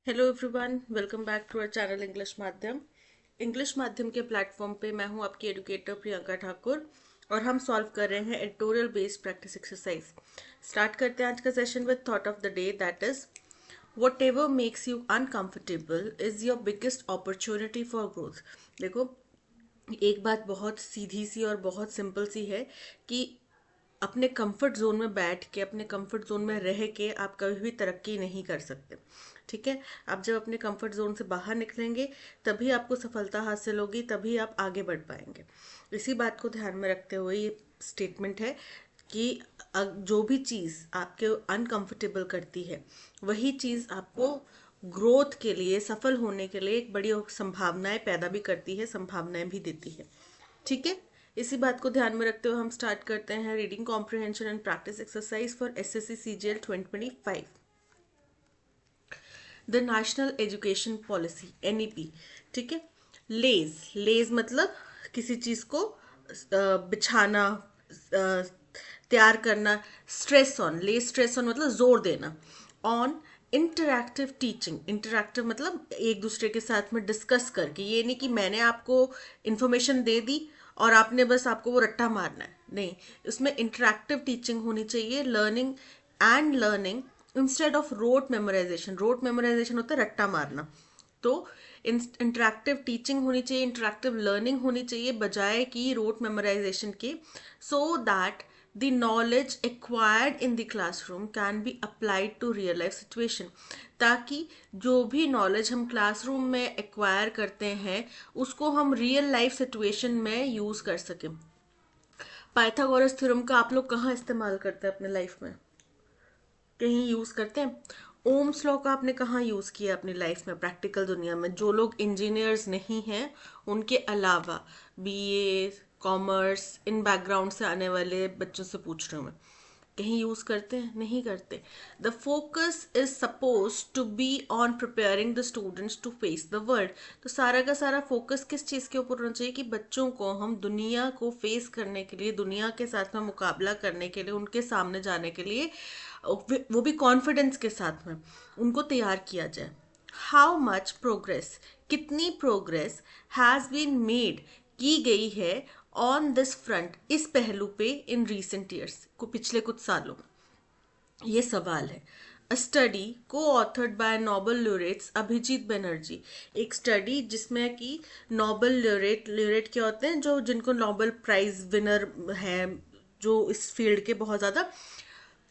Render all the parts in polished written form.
Hello everyone, welcome back to our channel English माध्यम के platform पे मैं हूं आपकी एडुकेटर प्रियंका ठाकुर और हम सॉल्व कर रहे हैं editorial based practice exercise. Start करते हैं आज का session with thought of the day, that is what ever makes you uncomfortable is your biggest opportunity for growth. देखो, एक बात बहुत सीधी सी और बहुत सिंपल सी है कि अपने कंफर्ट जोन में बैठ के, अपने कंफर्ट जोन में रह के आप कभी भी तरक्की नहीं कर सकते। ठीक है, आप जब अपने कंफर्ट जोन से बाहर निकलेंगे तभी आपको सफलता हासिल होगी, तभी आप आगे बढ़ पाएंगे। इसी बात को ध्यान में रखते हुए ये स्टेटमेंट है कि जो भी चीज़ आपके अनकंफर्टेबल करती है वही चीज़ आपको ग्रोथ के लिए, सफल होने के लिए एक बड़ी संभावनाएं पैदा भी करती है, संभावनाएं भी देती है। ठीक है, इसी बात को ध्यान में रखते हुए हम स्टार्ट करते हैं reading comprehension and practice exercise for SSC CGL 2025। The national education policy NEP. ठीक है, लेज मतलब किसी चीज को बिछाना, तैयार करना। स्ट्रेस ऑन, ले स्ट्रेस ऑन मतलब जोर देना। ऑन इंटरैक्टिव टीचिंग, इंटरैक्टिव मतलब एक दूसरे के साथ में डिस्कस करके। ये नहीं कि मैंने आपको इंफॉर्मेशन दे दी और आपने बस आपको वो रट्टा मारना है, नहीं। इसमें इंटरैक्टिव टीचिंग होनी चाहिए, learning instead of rote memorization. Rote memorization होता है रट्टा मारना। तो इंटरैक्टिव टीचिंग होनी चाहिए, इंटरैक्टिव लर्निंग होनी चाहिए बजाय कि रोट मेमोराइजेशन के, so that the knowledge acquired in the classroom can be applied to real life situation। ताकि जो भी नॉलेज हम क्लासरूम में एक्वायर करते हैं उसको हम रियल लाइफ सिचुएशन में यूज कर सकें। पाइथागोरस थ्योरम का आप लोग कहाँ इस्तेमाल करते हैं अपने लाइफ में? कहीं यूज करते हैं? ओम्स लॉ का आपने कहाँ यूज किया अपनी लाइफ में, प्रैक्टिकल दुनिया में? जो लोग इंजीनियर्स नहीं हैं उनके अलावा, बीए, कॉमर्स, इन बैकग्राउंड से आने वाले बच्चों से पूछ रही हूँ मैं, कहीं यूज करते हैं? नहीं करते। The focus is suppose to be on preparing the students to face the world. तो सारा का सारा फोकस किस चीज के ऊपर होना चाहिए कि बच्चों को हम दुनिया को फेस करने के लिए, दुनिया के साथ में मुकाबला करने के लिए, उनके सामने जाने के लिए, वो भी कॉन्फिडेंस के साथ में उनको तैयार किया जाए। हाउ मच प्रोग्रेस, कितनी प्रोग्रेस हैज बीन मेड, की गई है ऑन दिस फ्रंट, इस पहलू पे, इन रीसेंट ईयर्स, को पिछले कुछ सालों। ये सवाल है। A study co-authored by Nobel laureates Abhijit Banerjee. एक स्टडी जिसमें कि नोबेल ल्यूरेट क्या होते हैं? जो जिनको नोबेल प्राइज विनर है, जो इस फील्ड के बहुत ज्यादा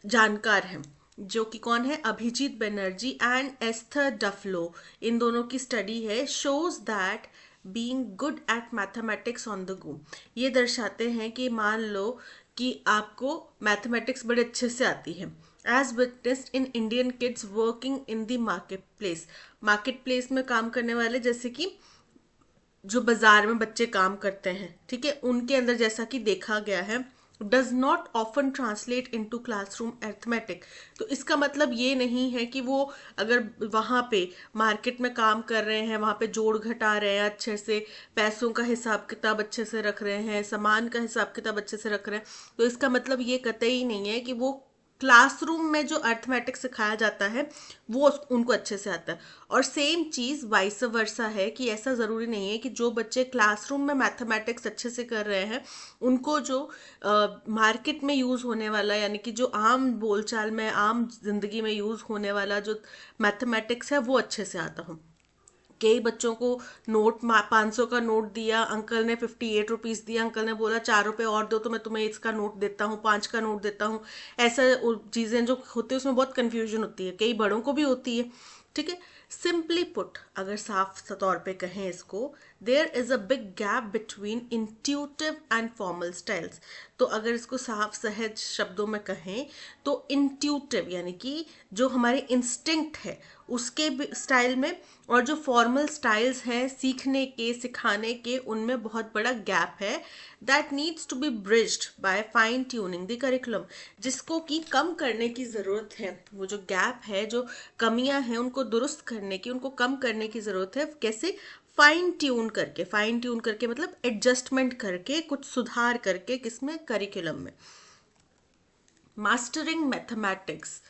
जानकार हैं, जो कि कौन है? Abhijit Banerjee and Esther Duflo. इन दोनों की स्टडी है। Shows that being good at mathematics on the go, ये दर्शाते हैं कि मान लो कि आपको मैथमेटिक्स बड़े अच्छे से आती है, as witnessed in Indian kids working in the market place में काम करने वाले, जैसे कि जो बाजार में बच्चे काम करते हैं, ठीक है, उनके अंदर जैसा कि देखा गया है, does not often translate into classroom arithmetic. तो इसका मतलब ये नहीं है कि वो अगर वहां पे मार्केट में काम कर रहे हैं, वहां पे जोड़ घटा रहे हैं, अच्छे से पैसों का हिसाब किताब अच्छे से रख रहे हैं, सामान का हिसाब किताब अच्छे से रख रहे हैं, तो इसका मतलब ये कतई नहीं है कि वो क्लासरूम में जो अर्थमेटिक्स सिखाया जाता है वो उनको अच्छे से आता है। और सेम चीज वाइस वर्सा है कि ऐसा जरूरी नहीं है कि जो बच्चे क्लासरूम में मैथमेटिक्स अच्छे से कर रहे हैं उनको जो मार्केट में यूज होने वाला, यानी कि जो आम बोलचाल में, आम जिंदगी में यूज होने वाला जो मैथमेटिक्स है वो अच्छे से आता हो। कई बच्चों को नोट 500 का नोट दिया, अंकल ने 58 रुपीज दिया, अंकल ने बोला 4 रुपए और दो तो मैं तुम्हें इसका नोट देता हूँ, 5 का नोट देता हूँ। ऐसा चीजें जो होती है उसमें बहुत कंफ्यूजन होती है, कई बड़ों को भी होती है। ठीक है, सिंपली पुट, अगर साफ तौर पे कहें इसको, there is a big gap between intuitive and formal styles. तो अगर इसको साफ सहज शब्दों में कहें तो इंट्यूटिव यानी कि जो हमारे इंस्टिंक्ट है उसके स्टाइल में, और जो फॉर्मल स्टाइल्स हैं सीखने के, सिखाने के, उनमें बहुत बड़ा गैप है। That needs to be bridged by fine tuning the curriculum, जिसको कि कम करने की जरूरत है। वो जो गैप है, जो कमियां हैं, उनको दुरुस्त करने की, उनको कम करने की जरूरत है। कैसे? फाइन ट्यून करके, फाइन ट्यून करके मतलब एडजस्टमेंट करके, कुछ सुधार करके, किसमें? करिकुलम में। Mastering mathematics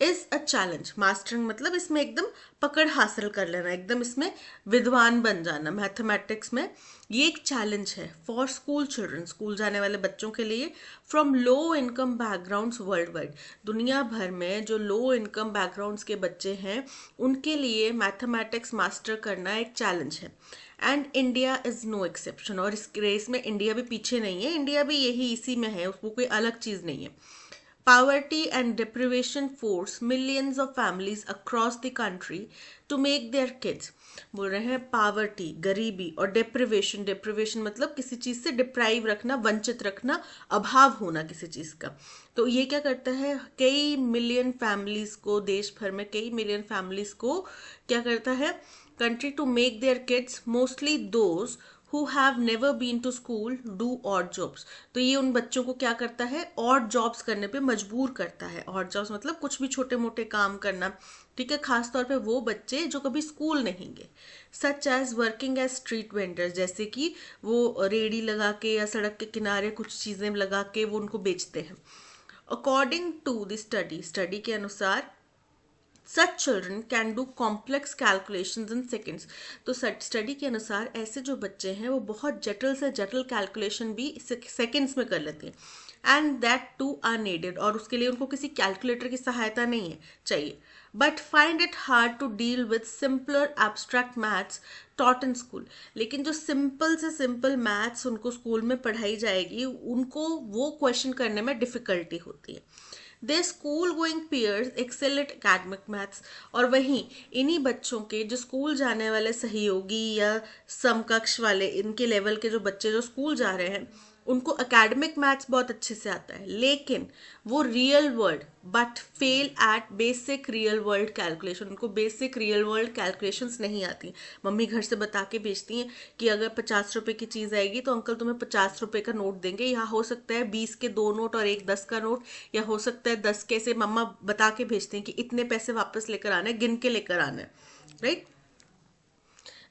is a challenge. Mastering मतलब इसमें एकदम पकड़ हासिल कर लेना, एकदम इसमें विद्वान बन जाना मैथमेटिक्स में, ये एक चैलेंज है फॉर स्कूल चिल्ड्रन, स्कूल जाने वाले बच्चों के लिए, from low income backgrounds world wide. दुनिया भर में जो लो इनकम बैकग्राउंड्स के बच्चे हैं उनके लिए मैथमेटिक्स मास्टर करना एक चैलेंज है। And India is no exception, और इस रेस में इंडिया भी पीछे नहीं है, इंडिया भी यही इसी में है, उसको कोई अलग चीज नहीं है। Poverty and deprivation force millions of families across the country to make their kids, बोल रहे हैं पावर्टी गरीबी और डिप्रिवेशन, डिप्रिवेशन मतलब किसी चीज से डिप्राइव रखना, वंचित रखना, अभाव होना किसी चीज का। तो ये क्या करता है, कई मिलियन फैमिलीज को, देश भर में कई मिलियन फैमिलीज को क्या करता है, country to make their kids mostly those who have never been to school do odd jobs। तो ये उन बच्चों को क्या करता है, odd jobs करने पे मजबूर करता है। odd jobs मतलब कुछ भी छोटे मोटे काम करना, ठीक है, खास तौर पे वो बच्चे जो कभी स्कूल नहीं गए, such as working as street vendors, जैसे कि वो रेडी लगा के या सड़क के किनारे कुछ चीजें लगा के वो उनको बेचते हैं। According to the study, study के अनुसार such children can do complex calculations in seconds. तो स्टडी के अनुसार ऐसे जो बच्चे हैं वो बहुत जटिल से जटिल कैलकुलेशन भी सेकेंड्स में कर लेते हैं, एंड दैट टू अनएडेड, और उसके लिए उनको किसी कैलकुलेटर की सहायता नहीं है चाहिए। But find it hard to deal with simpler abstract maths taught in school. लेकिन जो सिंपल से सिंपल मैथ्स उनको स्कूल में पढ़ाई जाएगी, उनको वो क्वेश्चन करने में डिफिकल्टी होती है। They school going peers excel at academic maths, और वहीं इन्हीं बच्चों के जो स्कूल जाने वाले सहयोगी या समकक्ष वाले इनके लेवल के जो बच्चे जो स्कूल जा रहे हैं उनको एकेडमिक मैथ्स बहुत अच्छे से आता है, लेकिन वो real world but fail at basic real world calculation, उनको बेसिक रियल वर्ल्ड कैलकुलेशंस नहीं आती। मम्मी घर से बता के भेजती हैं कि अगर 50 रुपए की चीज़ आएगी तो अंकल तुम्हें 50 रुपए का नोट देंगे, या हो सकता है 20 के 2 नोट और एक 10 का नोट, या हो सकता है 10 के, से मम्मा बता के भेजती हैं कि इतने पैसे वापस लेकर आने, गिन के लेकर आने, right.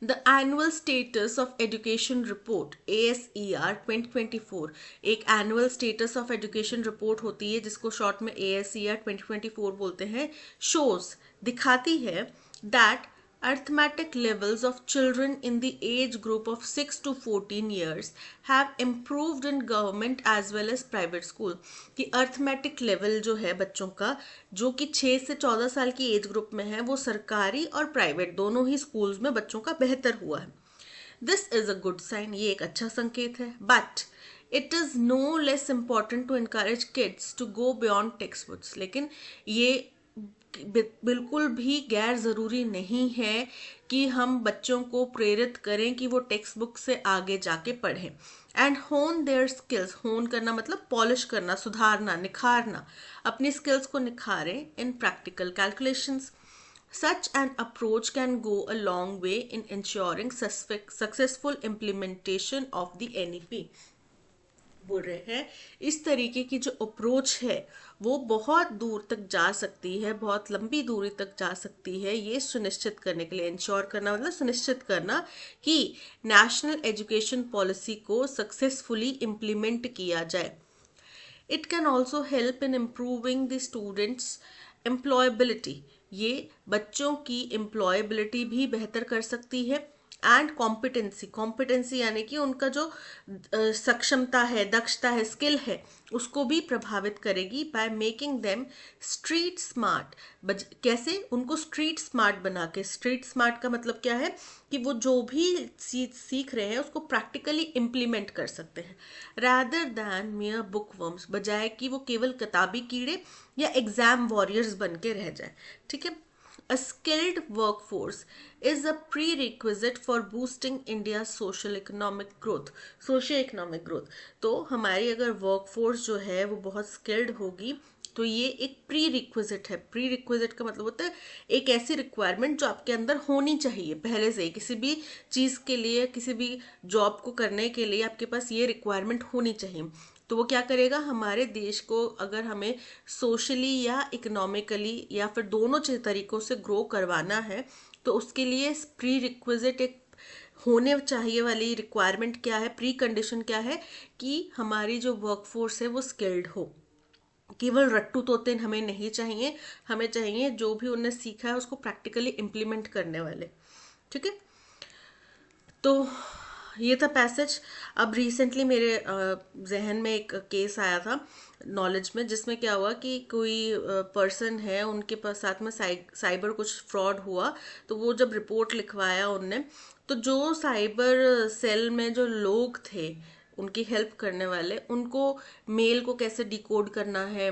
The annual status of education report ASER 2024, एक annual status of education report होती है जिसको शॉर्ट में ASER 2024 बोलते हैं, शोज दिखाती है that arithmetic levels of children in the age group of 6 to 14 years have improved in government as well as private school। कि arithmetic level जो है बच्चों का, जो कि 6 से 14 साल की एज ग्रुप में है, वो सरकारी और प्राइवेट दोनों ही स्कूल्स में बच्चों का बेहतर हुआ है। This is a good sign, ये एक अच्छा संकेत है। But it is no less important to encourage kids to go beyond text books. लेकिन ये बिल्कुल भी गैर ज़रूरी नहीं है कि हम बच्चों को प्रेरित करें कि वो टेक्स्ट बुक से आगे जाके पढ़ें। एंड होन देयर स्किल्स, होन करना मतलब पॉलिश करना, सुधारना, निखारना, अपनी स्किल्स को निखारें in practical calculations. Such an approach can go a long way in ensuring successful implementation of the NEP। बोल रहे हैं इस तरीके की जो अप्रोच है वो बहुत दूर तक जा सकती है, बहुत लंबी दूरी तक जा सकती है, ये सुनिश्चित करने के लिए, इंश्योर करना मतलब सुनिश्चित करना कि नेशनल एजुकेशन पॉलिसी को सक्सेसफुली इम्प्लीमेंट किया जाए। It can also help in improving the students employability, ये बच्चों की एम्प्लॉयबिलिटी भी बेहतर कर सकती है। एंड कॉम्पिटेंसी, कॉम्पिटेंसी यानी कि उनका जो सक्षमता है, दक्षता है, स्किल है, उसको भी प्रभावित करेगी by making them street smart. कैसे, उनको स्ट्रीट स्मार्ट बना के, स्ट्रीट स्मार्ट का मतलब क्या है कि वो जो भी सीख रहे हैं उसको प्रैक्टिकली इम्प्लीमेंट कर सकते हैं, रादर दैन मियर बुक वर्म्स, बजाय कि वो केवल किताबी कीड़े या एग्जाम वॉरियर्स बन के रह जाए। ठीक है। A skilled workforce is a prerequisite for boosting India's social economic growth। Socio economic growth, तो हमारी अगर वर्कफोर्स जो है वो बहुत स्किल्ड होगी तो ये एक प्री रिक्विजिट है। प्री रिक्विजिट का मतलब होता है एक ऐसी रिक्वायरमेंट जो आपके अंदर होनी चाहिए पहले से ही, किसी भी चीज़ के लिए, किसी भी जॉब को करने के लिए आपके पास ये रिक्वायरमेंट होनी चाहिए। तो वो क्या करेगा, हमारे देश को अगर हमें सोशली या इकोनॉमिकली या फिर दोनों तरीकों से ग्रो करवाना है तो उसके लिए प्री रिक्विजिट एक होने चाहिए वाली रिक्वायरमेंट क्या है, प्री कंडीशन क्या है कि हमारी जो वर्कफोर्स है वो स्किल्ड हो। केवल रट्टू तोते हमें नहीं चाहिए, हमें चाहिए जो भी उन्हें सीखा है उसको प्रैक्टिकली इम्प्लीमेंट करने वाले। ठीक है, तो ये था पैसेज। अब रिसेंटली मेरे जहन में एक केस आया था नॉलेज में, जिसमें क्या हुआ कि कोई पर्सन है, उनके पास साथ में साइबर कुछ फ्रॉड हुआ। तो वो जब रिपोर्ट लिखवाया उनने, तो जो साइबर सेल में जो लोग थे उनकी हेल्प करने वाले, उनको मेल को कैसे डिकोड करना है,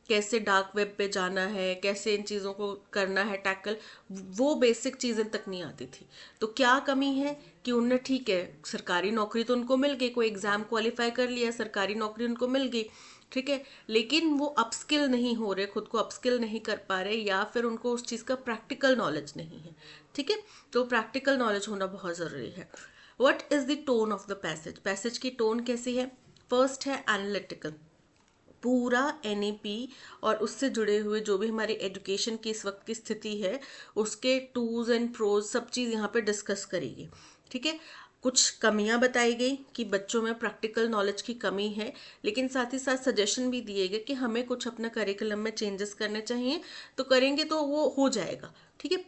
कैसे डार्क वेब पे जाना है, कैसे इन चीज़ों को करना है टैकल, वो बेसिक चीज़ें तक नहीं आती थी। तो क्या कमी है कि उनने, ठीक है सरकारी नौकरी तो उनको मिल गई, कोई एग्जाम क्वालिफाई कर लिया, सरकारी नौकरी उनको मिल गई, ठीक है, लेकिन वो अपस्किल नहीं हो रहे, खुद को अपस्किल नहीं कर पा रहे, या फिर उनको उस चीज़ का प्रैक्टिकल नॉलेज नहीं है। ठीक है, तो प्रैक्टिकल नॉलेज होना बहुत ज़रूरी है। What is the tone of the passage? Passage की टोन कैसी है? फर्स्ट है एनालिटिकल, पूरा एनईपी और उससे जुड़े हुए जो भी हमारी एजुकेशन की इस वक्त की स्थिति है, उसके टूज एंड प्रोज सब चीज़ यहाँ पे डिस्कस करेगी। ठीक है, कुछ कमियां बताई गई कि बच्चों में प्रैक्टिकल नॉलेज की कमी है, लेकिन साथ ही साथ सजेशन भी दिए गए कि हमें कुछ अपना करिकुलम में चेंजेस करने चाहिए, तो करेंगे तो वो हो जाएगा। ठीक है,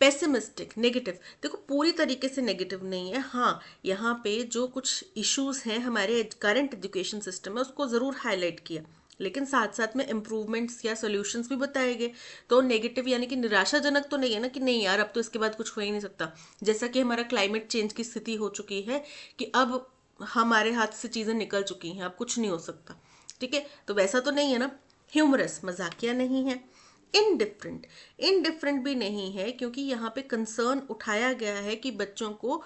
पेसिमिस्टिक, नेगेटिव, देखो पूरी तरीके से नेगेटिव नहीं है, हाँ यहाँ पे जो कुछ इश्यूज हैं हमारे करंट एजुकेशन सिस्टम में उसको ज़रूर हाईलाइट किया, लेकिन साथ साथ में इम्प्रूवमेंट्स या सॉल्यूशंस भी बताए गए। तो नेगेटिव यानी कि निराशाजनक तो नहीं है ना कि नहीं यार अब तो इसके बाद कुछ हो ही नहीं सकता, जैसा कि हमारा क्लाइमेट चेंज की स्थिति हो चुकी है कि अब हमारे हाथ से चीज़ें निकल चुकी हैं, अब कुछ नहीं हो सकता। ठीक है, तो वैसा तो नहीं है ना। ह्यूमरस, मजाकिया नहीं है। इनडिफरेंट, इनडिफरेंट भी नहीं है, क्योंकि यहाँ पे कंसर्न उठाया गया है कि बच्चों को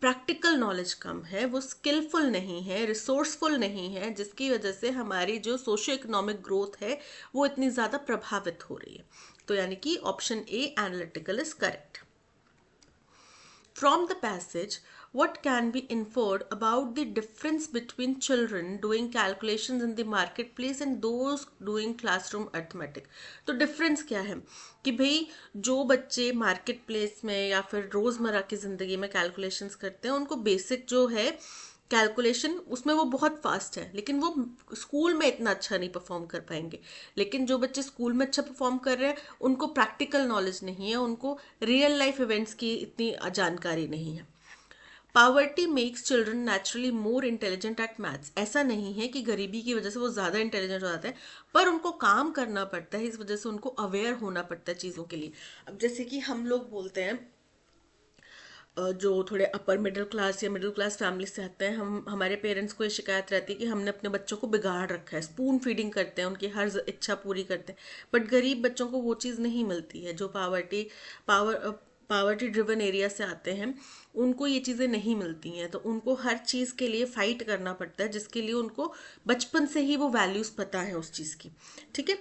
प्रैक्टिकल नॉलेज कम है, वो स्किलफुल नहीं है, रिसोर्सफुल नहीं है, जिसकी वजह से हमारी जो सोशियो इकोनॉमिक ग्रोथ है वो इतनी ज़्यादा प्रभावित हो रही है। तो यानी कि option A analytical is correct. From the passage, what can be inferred about the difference between children doing calculations in the marketplace and those doing classroom arithmetic? तो डिफरेंस क्या है कि भाई जो बच्चे मार्केट प्लेस में या फिर रोज़मर्रा की ज़िंदगी में कैलकुलेशंस करते हैं, उनको बेसिक जो है कैलकुलेशन उसमें वो बहुत फास्ट है, लेकिन वो स्कूल में इतना अच्छा नहीं परफॉर्म कर पाएंगे। लेकिन जो बच्चे स्कूल में अच्छा परफॉर्म कर रहे हैं उनको प्रैक्टिकल नॉलेज नहीं है, उनको रियल लाइफ इवेंट्स की इतनी जानकारी नहीं है। Poverty makes children naturally more intelligent at maths, ऐसा नहीं है कि गरीबी की वजह से वो ज़्यादा इंटेलिजेंट हो जाते हैं, पर उनको काम करना पड़ता है, इस वजह से उनको अवेयर होना पड़ता है चीज़ों के लिए। अब जैसे कि हम लोग बोलते हैं जो थोड़े अपर मिडिल क्लास या मिडिल क्लास फैमिली से आते हैं, हम हमारे पेरेंट्स को ये शिकायत रहती है कि हमने अपने बच्चों को बिगाड़ रखा है, स्पून फीडिंग करते हैं, उनकी हर इच्छा पूरी करते हैं। बट गरीब बच्चों को वो चीज़ नहीं मिलती है, जो पावर्टी ड्रिवन एरिया से आते हैं उनको ये चीज़ें नहीं मिलती हैं, तो उनको हर चीज़ के लिए फाइट करना पड़ता है, जिसके लिए उनको बचपन से ही वो वैल्यूज़ पता है उस चीज़ की। ठीक है,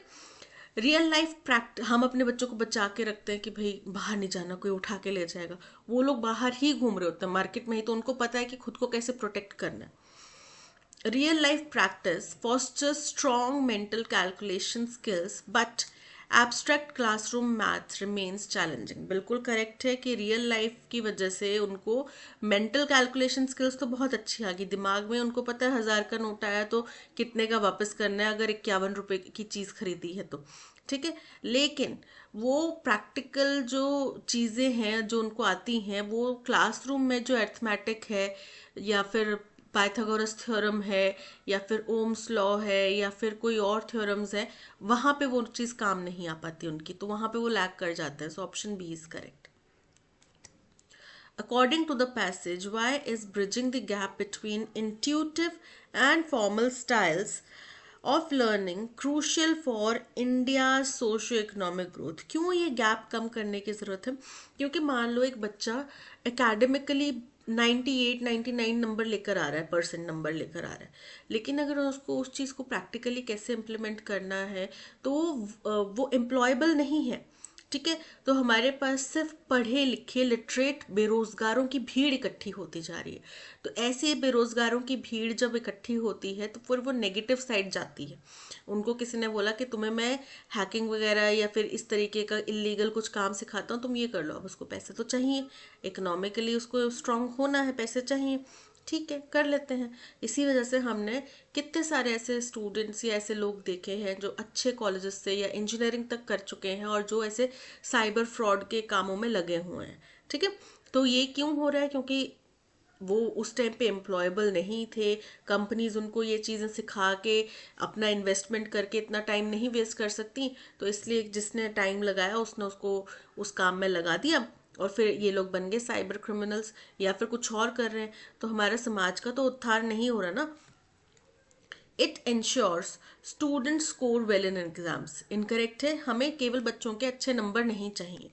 रियल लाइफ प्रैक्टिस, हम अपने बच्चों को बचा के रखते हैं कि भाई बाहर नहीं जाना, कोई उठा के ले जाएगा, वो लोग बाहर ही घूम रहे होते हैं मार्केट में ही, तो उनको पता है कि खुद को कैसे प्रोटेक्ट करना है। Real life practice fosters strong mental calculation skills, but abstract classroom maths remains challenging, बिल्कुल करेक्ट है कि रियल लाइफ की वजह से उनको मेंटल कैलकुलेशन स्किल्स तो बहुत अच्छी आ गई दिमाग में, उनको पता है 1000 का नोट आया तो कितने का वापस करना है अगर 51 रुपए की चीज़ खरीदी है तो। ठीक है, लेकिन वो प्रैक्टिकल जो चीज़ें हैं जो उनको आती हैं, वो क्लासरूम में जो अर्थमेटिक है या फिर पाइथागोरस थ्योरम है या फिर ओम्स लॉ है या फिर कोई और थ्योरम्स है, वहाँ पे वो चीज़ काम नहीं आ पाती उनकी, तो वहाँ पे वो लैग कर जाते हैं। So option B is correct. According to the passage, why is bridging the gap between intuitive and formal styles of learning crucial for India's socio-economic growth? क्यों ये गैप कम करने की ज़रूरत है? क्योंकि मान लो एक बच्चा एकेडमिकली 98 99 नंबर लेकर आ रहा है, परसेंट नंबर लेकर आ रहा है, लेकिन अगर उसको उस चीज़ को प्रैक्टिकली कैसे इम्प्लीमेंट करना है तो वो एम्प्लॉयबल नहीं है। ठीक है, तो हमारे पास सिर्फ पढ़े लिखे लिटरेट बेरोजगारों की भीड़ इकट्ठी होती जा रही है। तो ऐसे बेरोजगारों की भीड़ जब इकट्ठी होती है तो फिर वो नेगेटिव साइड जाती है। उनको किसी ने बोला कि तुम्हें मैं हैकिंग वगैरह या फिर इस तरीके का इलीगल कुछ काम सिखाता हूँ, तुम ये कर लो। अब उसको पैसे तो चाहिए, इकोनॉमिकली उसको स्ट्रांग होना है, पैसे चाहिए। ठीक है, कर लेते हैं। इसी वजह से हमने कितने सारे ऐसे स्टूडेंट्स या ऐसे लोग देखे हैं जो अच्छे कॉलेजेस से या इंजीनियरिंग तक कर चुके हैं और जो ऐसे साइबर फ्रॉड के कामों में लगे हुए हैं। ठीक है, तो ये क्यों हो रहा है? क्योंकि वो उस टाइम पे एम्प्लॉयबल नहीं थे, कंपनीज उनको ये चीज़ें सिखा के अपना इन्वेस्टमेंट करके इतना टाइम नहीं वेस्ट कर सकती, तो इसलिए जिसने टाइम लगाया उसने उसको उस काम में लगा दिया और फिर ये लोग बन गए साइबर क्रिमिनल्स या फिर कुछ और कर रहे हैं। तो हमारे समाज का तो उद्धार नहीं हो रहा ना। It ensures student score well in exams, incorrect है, हमें केवल बच्चों के अच्छे नंबर नहीं चाहिए।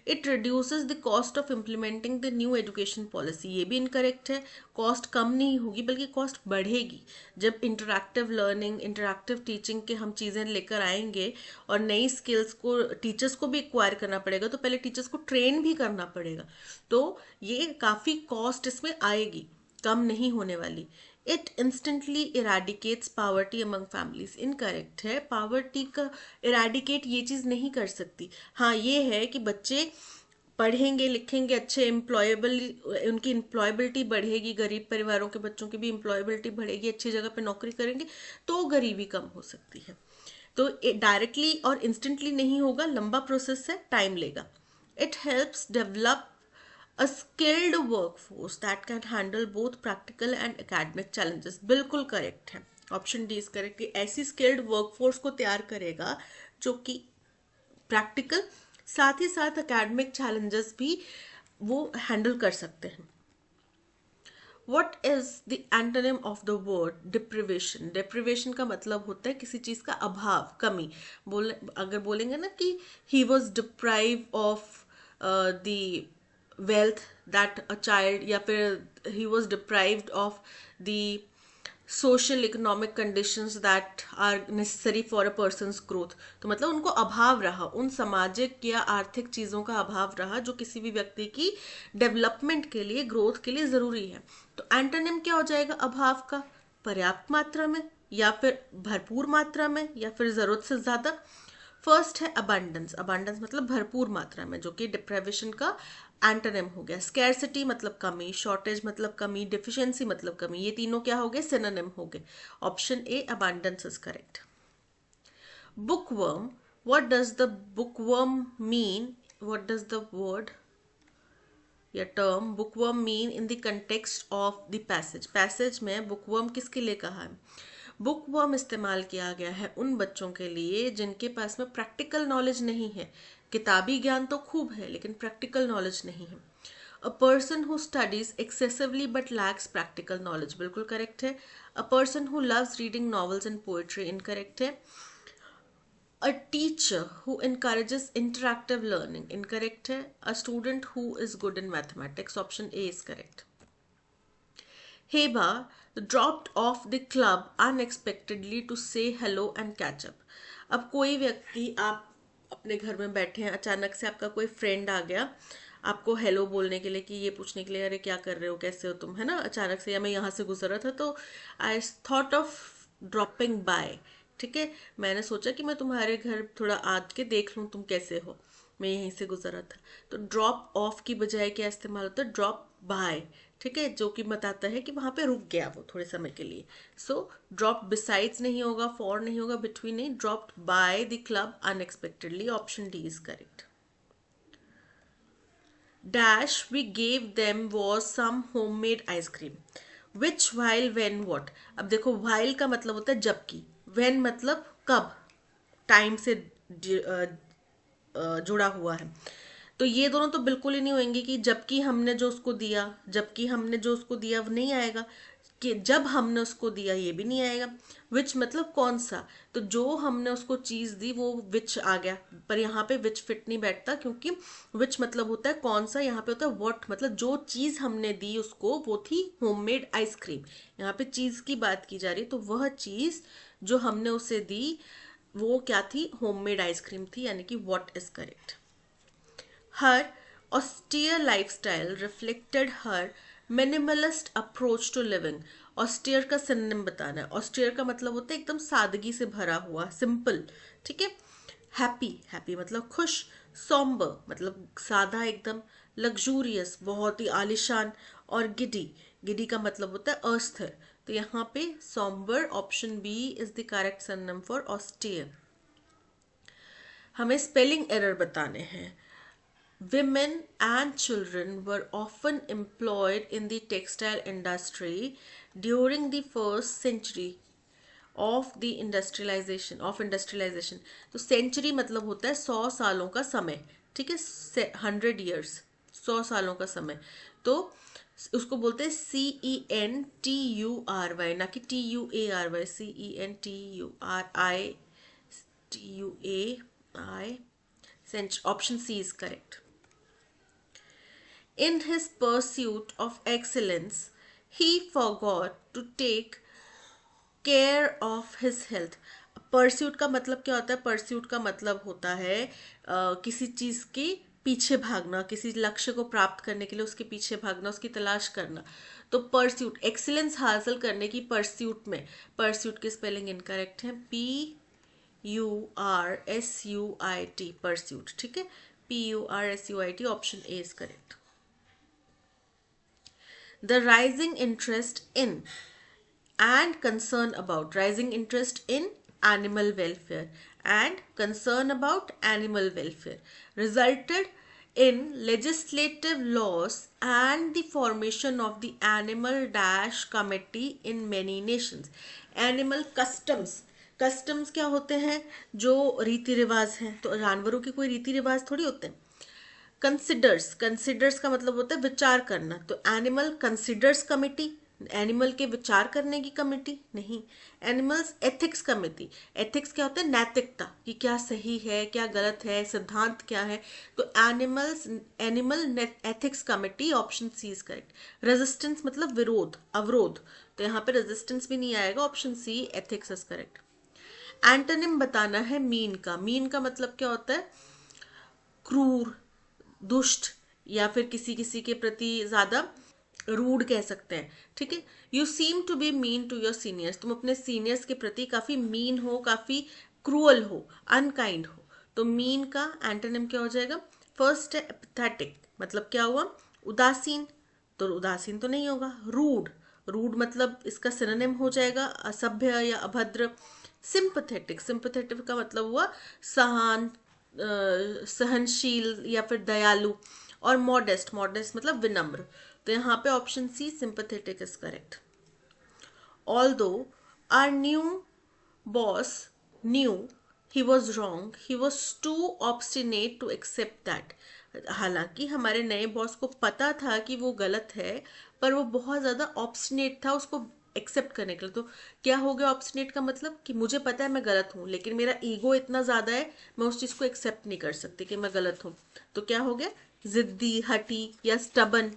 It reduces the cost of implementing the new education policy, ये भी इनकरेक्ट है, कॉस्ट कम नहीं होगी बल्कि कॉस्ट बढ़ेगी। जब इंटरैक्टिव लर्निंग, इंटरैक्टिव टीचिंग के हम चीज़ें लेकर आएंगे और नई स्किल्स को टीचर्स को भी एक्वायर करना पड़ेगा, तो पहले टीचर्स को ट्रेन भी करना पड़ेगा, तो ये काफ़ी कॉस्ट इसमें आएगी, कम नहीं होने वाली। It instantly eradicates poverty among families, incorrect है, पावर्टी का इराडिकेट ये चीज़ नहीं कर सकती। हाँ ये है कि बच्चे पढ़ेंगे लिखेंगे अच्छे, एम्प्लॉयबल, उनकी एम्प्लॉयबिलिटी बढ़ेगी, गरीब परिवारों के बच्चों की भी एम्प्लॉयबिलिटी बढ़ेगी, अच्छी जगह पे नौकरी करेंगे तो गरीबी कम हो सकती है। तो डायरेक्टली और इंस्टेंटली नहीं होगा, लंबा प्रोसेस है, टाइम लेगा। It helps develop a skilled workforce that can handle both practical and academic challenges, बिल्कुल करेक्ट है, ऑप्शन डी इज करेक्ट। ऐसी स्किल्ड वर्कफोर्स को तैयार करेगा जो कि प्रैक्टिकल साथ ही साथ एकेडमिक चैलेंजेस भी वो हैंडल कर सकते हैं। What is the antonym of the word deprivation? Deprivation का मतलब होता है किसी चीज का अभाव, कमी। अगर बोलेंगे ना कि he was deprive of the wealth that a child, या फिर he was deprived of the social economic conditions that are necessary for a person's growth, तो मतलब उनको अभाव रहा, उन सामाजिक या आर्थिक चीज़ों का अभाव रहा जो किसी भी व्यक्ति की डेवलपमेंट के लिए, ग्रोथ के लिए ज़रूरी है। तो एंटोनिम क्या हो जाएगा अभाव का? पर्याप्त मात्रा में, या फिर भरपूर मात्रा में, या फिर ज़रूरत से ज़्यादा। फर्स्ट है अबंडेंस, अबंडेंस मतलब भरपूर मात्रा में, जो कि डिप्राइवेशन का एंटोनिम हो गया। स्कैरसिटी मतलब कमी, शॉर्टेज मतलब कमी, डिफिशियंसी मतलब कमी, ये तीनों क्या हो गए? सिनोनिम हो गए। Option A abundance is correct. Bookworm, what does the bookworm mean? What does the word या term bookworm mean in the context of the passage? Passage में बुकवर्म किसके लिए कहा है? बुकवर्म इस्तेमाल किया गया है उन बच्चों के लिए जिनके पास में प्रैक्टिकल नॉलेज नहीं है। किताबी ज्ञान तो खूब है लेकिन प्रैक्टिकल नॉलेज नहीं है। A person who studies excessively but lacks practical knowledge, बिल्कुल करेक्ट है। A person who loves reading novels and poetry, incorrect है। A teacher who encourages interactive learning, incorrect है। A student who is good in mathematics, option A is correct. Heba dropped off the club unexpectedly to say hello and catch up. अब कोई व्यक्ति, आप अपने घर में बैठे हैं, अचानक से आपका कोई फ्रेंड आ गया आपको हेलो बोलने के लिए, कि ये पूछने के लिए अरे क्या कर रहे हो, कैसे हो तुम, है ना, अचानक से, या मैं यहाँ से गुजर रहा था तो I thought of dropping by. ठीक है, मैंने सोचा कि मैं तुम्हारे घर थोड़ा आ के देख लूँ तुम कैसे हो, मैं यहीं से गुजरा था। तो ड्रॉप ऑफ की बजाय क्या इस्तेमाल होता है? Drop by. ठीक है, जो कि बताता है कि वहां पे रुक गया वो थोड़े समय के लिए। सो ड्रॉप बिसाइड्स नहीं होगा, फॉर नहीं होगा, बिटवीन नहीं, dropped by the club unexpectedly, option D is correct. Dash we gave them was some homemade ice cream, which while when what. अब देखो वाइल का मतलब होता है जबकि, वेन मतलब कब, टाइम से जुड़ा हुआ है। तो ये दोनों तो बिल्कुल ही नहीं होंगे कि जबकि हमने जो उसको दिया, जबकि हमने जो उसको दिया वो नहीं आएगा, कि जब हमने उसको दिया ये भी नहीं आएगा। विच मतलब कौन सा, तो जो हमने उसको चीज दी वो विच आ गया, पर यहाँ पे विच फिट नहीं बैठता क्योंकि विच मतलब होता है कौन सा, यहाँ पे होता है व्हाट, मतलब जो चीज हमने दी उसको वो थी होममेड आइसक्रीम। यहाँ पे चीज की बात की जा रही है, तो वह चीज जो हमने उसे दी वो क्या थी? होममेड आइसक्रीम थी, यानी कि what is correct. Her austere lifestyle reflected her minimalist approach to living. austere का सिनोनिम बताना है। austere का मतलब होता है एकदम सादगी से भरा हुआ, सिंपल। ठीक है। हैप्पी, हैप्पी मतलब खुश। somber मतलब सादा एकदम। luxurious बहुत ही आलिशान। और गिडी, गिडी का मतलब होता है अस्थिर, तो यहाँ पे sombre option B is the correct synonym for austere. हमें स्पेलिंग एरर बताने हैं। Women and children were often employed in the textile industry during the first century of industrialization। तो सेंचुरी मतलब होता है 100 सालों का समय, ठीक है, 100 years, 100 सालों का समय। तो उसको बोलते हैं CENTURY, ना कि TUARY, CENTURI। Option C is correct. In his pursuit of excellence, he forgot to take care of his health। Pursuit का मतलब क्या होता है? परस्यूट का मतलब होता है किसी चीज के पीछे भागना, किसी लक्ष्य को प्राप्त करने के लिए उसके पीछे भागना, उसकी तलाश करना। तो परस्यूट, एक्सीलेंस हासिल करने की परस्यूट में, परस्यूट की स्पेलिंग इनकरेक्ट है, PURSUIT, परस्यूट, ठीक है, PURSUIT, option A is correct. The rising interest in and concern about, rising interest in animal welfare and concern about animal welfare resulted in legislative laws and the formation of the animal dash committee in many nations। animal customs, customs क्या होते हैं? जो रीति रिवाज हैं। तो जानवरों के कोई रीति रिवाज थोड़ी होते हैं। कंसिडर्स, कंसिडर्स का मतलब होता है विचार करना, तो एनिमल कंसिडर्स कमिटी, एनिमल के विचार करने की कमेटी नहीं। एनिमल्स एथिक्स कमेटी, एथिक्स क्या होता है? नैतिकता, कि क्या सही है क्या गलत है, सिद्धांत क्या है। तो animal ethics committee, option C is correct. Resistance मतलब विरोध, अवरोध, तो यहाँ पे रेजिस्टेंस भी नहीं आएगा, option C ethics is correct. Antonym बताना है मीन का। मीन का मतलब क्या होता है? क्रूर, दुष्ट, या फिर किसी किसी के प्रति ज्यादा रूड कह सकते हैं, ठीक है। You seem to be mean to your seniors, तुम अपने सीनियर्स के प्रति काफी मीन हो, काफी क्रूअल हो, अनकाइंड हो। तो मीन का एंटोनिम क्या हो जाएगा? फर्स्ट है एपथेटिक, मतलब क्या हुआ? उदासीन, तो उदासीन तो नहीं होगा। रूड, रूड मतलब इसका सिनोनिम हो जाएगा असभ्य या अभद्र। सिंपथेटिक, सिंपथेटिक का मतलब हुआ सहनशील या फिर दयालु। और मॉडेस्ट, मॉडेस्ट मतलब विनम्र। तो यहाँ पे option C sympathetic is correct. Although our new boss knew he was wrong, he was too obstinate to accept that. हालांकि हमारे नए बॉस को पता था कि वो गलत है, पर वो बहुत ज्यादा ऑब्स्टिनेट था उसको एक्सेप्ट करने के लिए। तो क्या हो गया ऑब्स्टिनेट का मतलब? कि मुझे पता है मैं गलत हूँ, लेकिन मेरा ईगो इतना ज्यादा है, मैं उस चीज को एक्सेप्ट नहीं कर सकती कि मैं गलत हूँ। तो क्या हो गया? जिद्दी, हठी या स्टबन।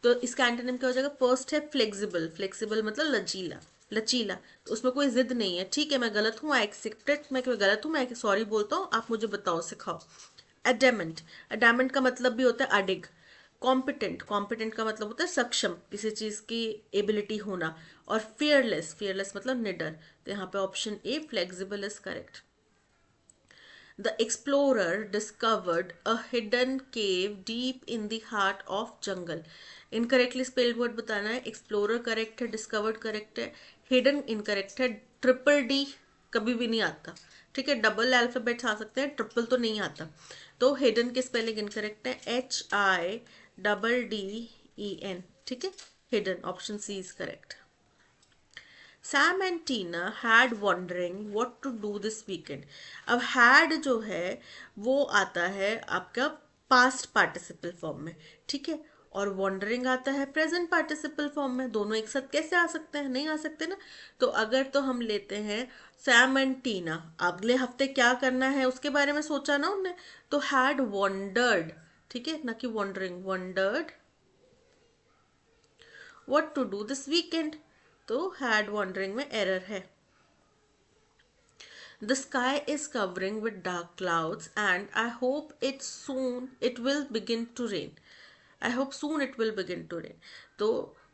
तो इसका एंटोनिम क्या हो जाएगा? फर्स्ट है फ्लेक्सिबल, फ्लेक्सिबल मतलब लचीला, लचीला, तो उसमें कोई जिद नहीं है, ठीक है मैं गलत हूँ, आई एक्सेप्टेड, मैं गलत हूँ, मैं सॉरी बोलता हूँ, आप मुझे बताओ, सिखाओ। एडेमेंट, एडेमेंट का मतलब भी होता है अडिग। कॉम्पिटेंट, कॉम्पिटेंट का मतलब होता है सक्षम, किसी चीज की एबिलिटी होना। और फियरलेस, फियरलेस मतलब निडर। तो यहाँ पे option A flexible is correct. The explorer discovered a hidden cave deep in the heart of jungle। Incorrectly spelled word बताना है। एक्सप्लोरर करेक्ट है, डिस्कवर्ड करेक्ट है, हिडन इनकरेक्ट है। ट्रिपल डी कभी भी नहीं आता, ठीक है, डबल अल्फाबेट्स आ सकते हैं, ट्रिपल तो नहीं आता। तो हिडन की स्पेलिंग इनकरेक्ट है, HIDDEN, ठीक है, hidden, option C is correct. Sam and Tina had wondering what to do this weekend. अब हैड जो है वो आता है आपका पास्ट पार्टिसिपल फॉर्म में, ठीक है, और वॉन्डरिंग आता है प्रेजेंट पार्टिसिपल फॉर्म में। दोनों एक साथ कैसे आ सकते हैं? नहीं आ सकते ना। तो अगर तो हम लेते हैं सैम एंड टीना, अगले हफ्ते क्या करना है उसके बारे में सोचा ना उनने, तो हैड वॉन्डर्ड, ठीक है, ना कि wondering, wondered what to do this weekend. तो हैड वॉन्डरिंग में एरर है। The sky is covering with dark clouds and I hope it will begin to rain। I hope soon it will begin to rain। तो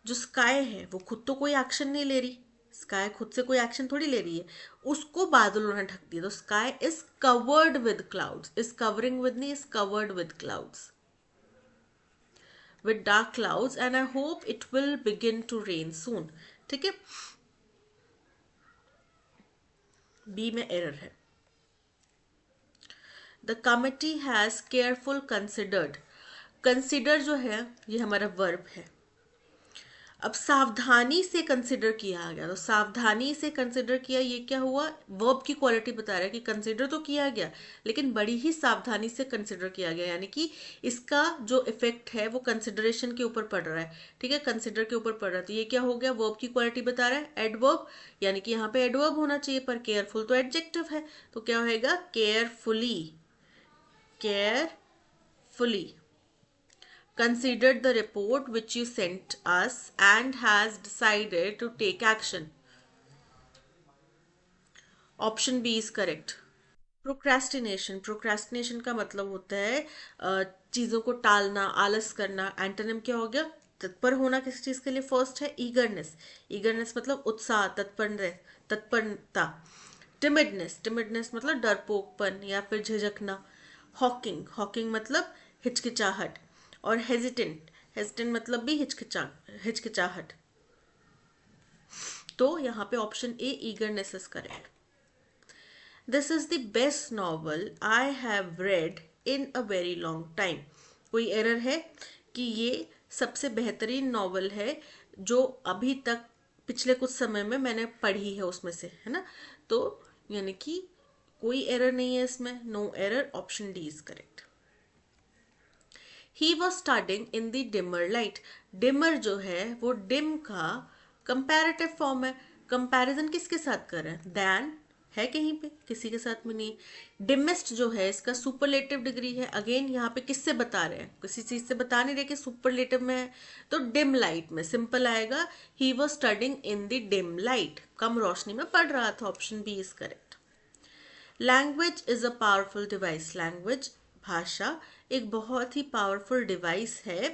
जो sky है वो खुद तो कोई एक्शन नहीं ले रही, स्काई खुद से कोई एक्शन थोड़ी ले रही है, उसको बादलों ने ढक दिया। तो sky is covered with clouds, is covering with नहीं, is covered with clouds. with dark clouds and I hope it will begin to rain soon. ठीक है, बी में एरर है. The committee has careful considered. Consider जो है ये हमारा verb है. अब सावधानी से कंसिडर किया गया, तो सावधानी से कंसिडर किया, ये क्या हुआ, वर्ब की क्वालिटी बता रहा है कि कंसिडर तो किया गया लेकिन बड़ी ही सावधानी से कंसिडर किया गया, यानी कि इसका जो इफेक्ट है वो कंसिडरेशन के ऊपर पड़ रहा है. ठीक है, कंसिडर के ऊपर पड़ रहा है, तो ये क्या हो गया, वर्ब की क्वालिटी बता रहा है, एडवर्ब, यानी कि यहाँ पे एडवर्ब होना चाहिए, पर केयरफुल तो एडजेक्टिव है, तो क्या होएगा, carefully. Carefully considered the report which you sent us and has decided to take action. Option B is correct. Procrastination. Procrastination का मतलब होता है चीज़ों को टालना, आलस करना. एंटोनिम क्या हो गया, तत्पर होना किसी चीज़ के लिए. फर्स्ट है ईगरनेस. ईगरनेस मतलब उत्साह, तत्परता. टिमिडनेस. टिमिडनेस मतलब डरपोकपन या फिर झिझकना. हॉकिंग. हॉकिंग मतलब हिचकिचाहट. और हेजिटेंट. हेजिटेंट मतलब भी हिचकिचाहट. तो यहाँ पे option A eagerness is correct. This is the best novel I have read in a very long time. कोई एरर है कि ये सबसे बेहतरीन नॉवल है जो अभी तक पिछले कुछ समय में मैंने पढ़ी है उसमें से, है ना. तो यानी कि कोई एरर नहीं है इसमें, no error. Option D is correct. He was studying in the dimmer light. Dimmer जो है वो dim का comparative form है. Comparison किसके साथ कर रहे हैं, than है कहीं पे, किसी के साथ में नहीं. Dimmest जो है इसका superlative डिग्री है. अगेन यहाँ पे किससे बता रहे हैं, किसी चीज से बता नहीं रहे कि superlative में है, तो dim light में सिंपल आएगा. He was studying in the dim light. कम रोशनी में पढ़ रहा था. Option B is correct. Language is a powerful device. Language भाषा एक बहुत ही पावरफुल डिवाइस है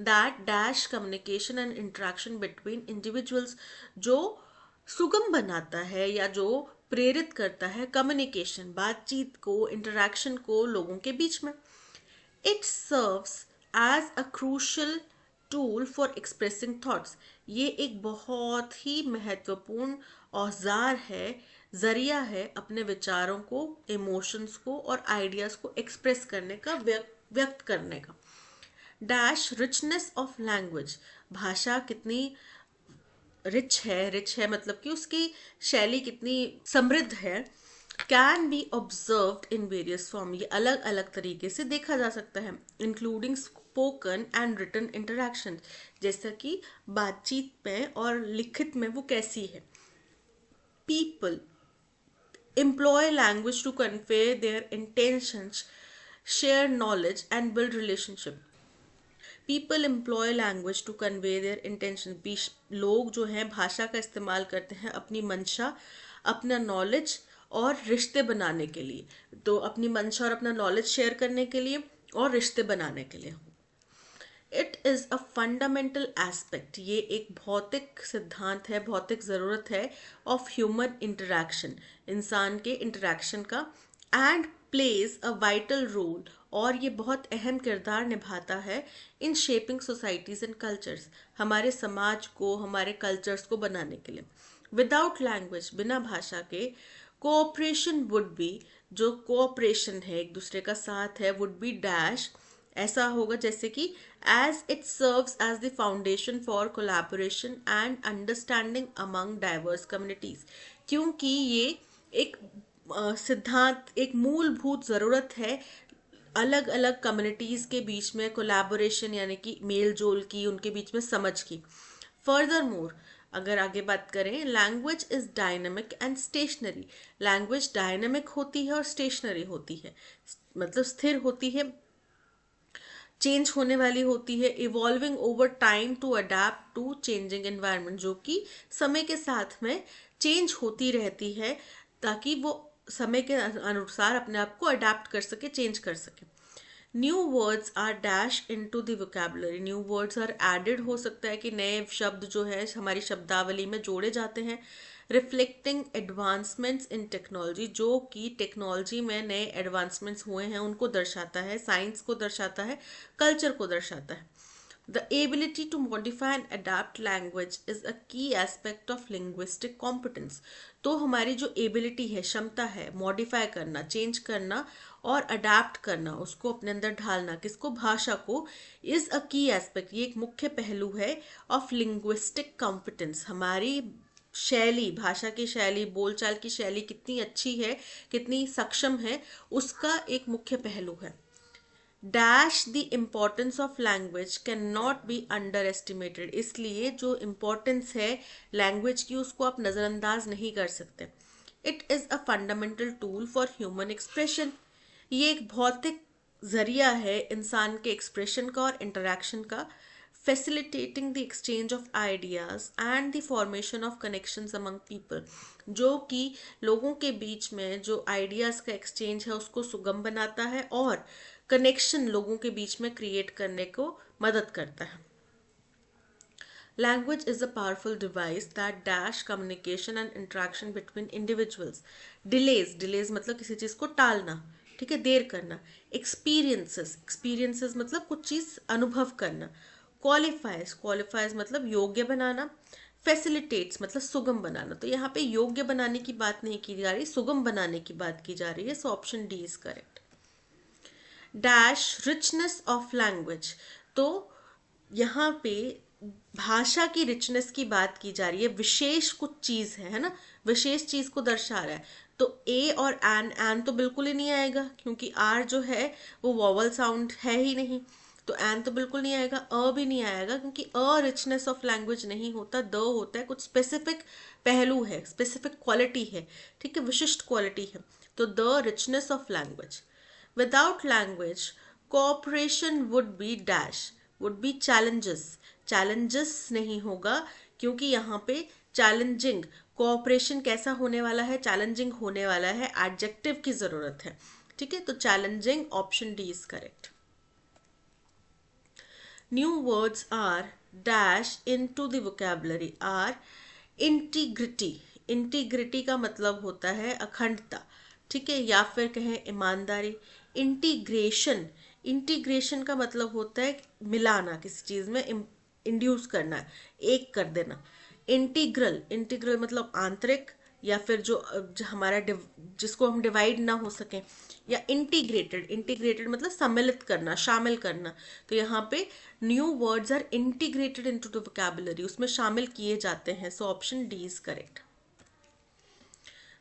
that dash communication and interaction between individuals. जो सुगम बनाता है या जो प्रेरित करता है कम्युनिकेशन, बातचीत को, इंटरेक्शन को लोगों के बीच में. It serves as a crucial tool for expressing thoughts. ये एक बहुत ही महत्वपूर्ण औजार है, जरिया है अपने विचारों को, इमोशंस को और आइडियाज को एक्सप्रेस करने का, व्यक्त करने का. Dash richness of language. भाषा कितनी रिच है, रिच है मतलब कि उसकी शैली कितनी समृद्ध है. Can be observed in various form. ये अलग अलग तरीके से देखा जा सकता है, including spoken and written interaction. जैसा कि बातचीत में और लिखित में वो कैसी है. People employ language to convey their intentions, share knowledge and build relationship. People employ language to convey their intentions. लोग जो हैं भाषा का इस्तेमाल करते हैं अपनी मंशा, अपना नॉलेज और रिश्ते बनाने के लिए. तो अपनी मंशा और अपना नॉलेज शेयर करने के लिए और रिश्ते बनाने के लिए. It is a fundamental aspect. ये एक भौतिक सिद्धांत है, भौतिक ज़रूरत है ऑफ ह्यूमन इंटरेक्शन, इंसान के इंटरेक्शन का. And plays a vital role. और ये बहुत अहम किरदार निभाता है in shaping societies and cultures. हमारे समाज को, हमारे कल्चर्स को बनाने के लिए. विदाउट लैंग्वेज, बिना भाषा के, कोऑपरेशन वुड बी. जो कोऑपरेशन है, एक दूसरे का साथ है, वुड बी डैश. ऐसा होगा जैसे कि as it serves as the foundation for collaboration and understanding among diverse communities. क्योंकि ये एक सिद्धांत, एक मूलभूत ज़रूरत है अलग अलग कम्युनिटीज़ के बीच में कोलैबोरेशन यानी कि मेल जोल की, उनके बीच में समझ की. फर्दर मोर, अगर आगे बात करें, language is dynamic and stationary. Language dynamic होती है और स्टेशनरी होती है, मतलब स्थिर होती है, चेंज होने वाली होती है. Evolving over time to adapt to changing environment. जो कि समय के साथ में चेंज होती रहती है ताकि वो समय के अनुसार अपने आप को अडेप्ट कर सके, चेंज कर सके. New words are dash into the vocabulary. New words are added. हो सकता है कि नए शब्द जो है हमारी शब्दावली में जोड़े जाते हैं. रिफ्लेक्टिंग एडवांसमेंट्स इन टेक्नोलॉजी. जो कि टेक्नोलॉजी में नए एडवांसमेंट्स हुए हैं उनको दर्शाता है, साइंस को दर्शाता है, कल्चर को दर्शाता है. The ability to modify and adapt language is a key aspect of linguistic competence. तो हमारी जो एबिलिटी है, क्षमता है मॉडिफाई करना, चेंज करना और अडेप्ट करना, उसको अपने अंदर ढालना, किसको, भाषा को, इज अ की एस्पेक्ट, ये एक मुख्य पहलू है ऑफ लिंग्विस्टिक कॉम्पिटेंस। हमारी शैली, भाषा की शैली, बोलचाल की शैली कितनी अच्छी है, कितनी सक्षम है, उसका एक मुख्य पहलू है। Dash the importance of language can not be under estimated, इसलिए जो इम्पोर्टेंस है लैंग्वेज की उसको आप नज़रअंदाज नहीं कर सकते। It is a fundamental tool for human expression, ये एक भौतिक जरिया है इंसान के एक्सप्रेशन का और इंटरेक्शन का, facilitating the exchange of ideas and the formation of connections among people, जो कि लोगों के बीच में जो आइडियाज़ का एक्सचेंज है उसको सुगम बनाता है और कनेक्शन लोगों के बीच में क्रिएट करने को मदद करता है। Language is a powerful device that dash communication and interaction between individuals. Delays मतलब किसी चीज़ को टालना, ठीक है, देर करना। Experiences मतलब कुछ चीज़ अनुभव करना। Qualifies मतलब योग्य बनाना। Facilitates मतलब सुगम बनाना। तो यहाँ पे योग्य बनाने की बात नहीं की जा रही, सुगम बनाने की बात की जा रही है। सो option D is correct. Dash richness of language, तो यहाँ पे भाषा की रिचनेस की बात की जा रही है, विशेष कुछ चीज है ना, विशेष चीज को दर्शा रहा है। तो ए और एन तो बिल्कुल ही नहीं आएगा क्योंकि आर जो है वो वॉवल साउंड है ही नहीं, तो एन तो बिल्कुल नहीं आएगा, अ भी नहीं आएगा क्योंकि अ रिचनेस ऑफ लैंग्वेज नहीं होता, द होता है, कुछ स्पेसिफिक पहलू है, स्पेसिफिक क्वालिटी है, ठीक है, विशिष्ट क्वालिटी है। तो the richness of language. Without language, cooperation would be dash, would be challenges. Challenges नहीं होगा क्योंकि यहाँ पे challenging, cooperation कैसा होने वाला है, challenging होने वाला है, adjective की जरूरत है, ठीक है, तो challenging option D is correct. New words are dash into the vocabulary are integrity. Integrity का मतलब होता है अखंडता, ठीक है, या फिर कहें ईमानदारी। इंटीग्रेशन का मतलब होता है मिलाना, किसी चीज में इंड्यूस करना, एक कर देना। इंटीग्रल मतलब आंतरिक, या फिर जो हमारा जिसको हम डिवाइड ना हो सके, या इंटीग्रेटेड मतलब सम्मिलित करना, शामिल करना। तो यहाँ पे new words are integrated into the vocabulary, उसमें शामिल किए जाते हैं। So option D is correct.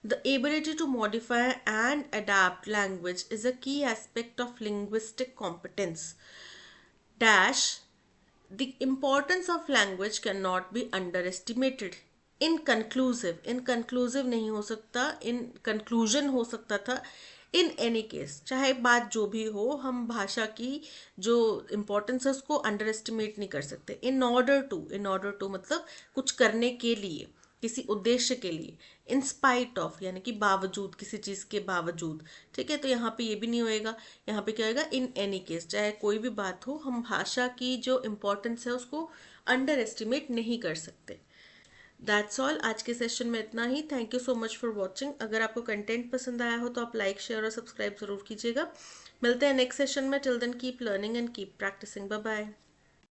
The ability to modify and adapt language is a key aspect of linguistic competence. Dash, the importance of language cannot be underestimated. Inconclusive नहीं हो सकता, in conclusion हो सकता था। इन एनी केस, चाहे बात जो भी हो, हम भाषा की जो इम्पोर्टेंस है उसको अंडर एस्टिमेट नहीं कर सकते। इन ऑर्डर टू मतलब कुछ करने के लिए, किसी उद्देश्य के लिए। इन स्पाइट ऑफ यानी कि बावजूद, किसी चीज के बावजूद, ठीक है, तो यहाँ पे ये भी नहीं होएगा, यहाँ पे क्या होएगा, इन एनी केस, चाहे कोई भी बात हो, हम भाषा की जो इम्पोर्टेंस है उसको अंडर एस्टिमेट नहीं कर सकते। दैट्स ऑल, आज के सेशन में इतना ही। Thank you so much for watching. अगर आपको कंटेंट पसंद आया हो तो आप लाइक, शेयर और सब्सक्राइब जरूर कीजिएगा। मिलते हैं नेक्स्ट सेशन में। Till then keep learning and keep practising. Bye bye.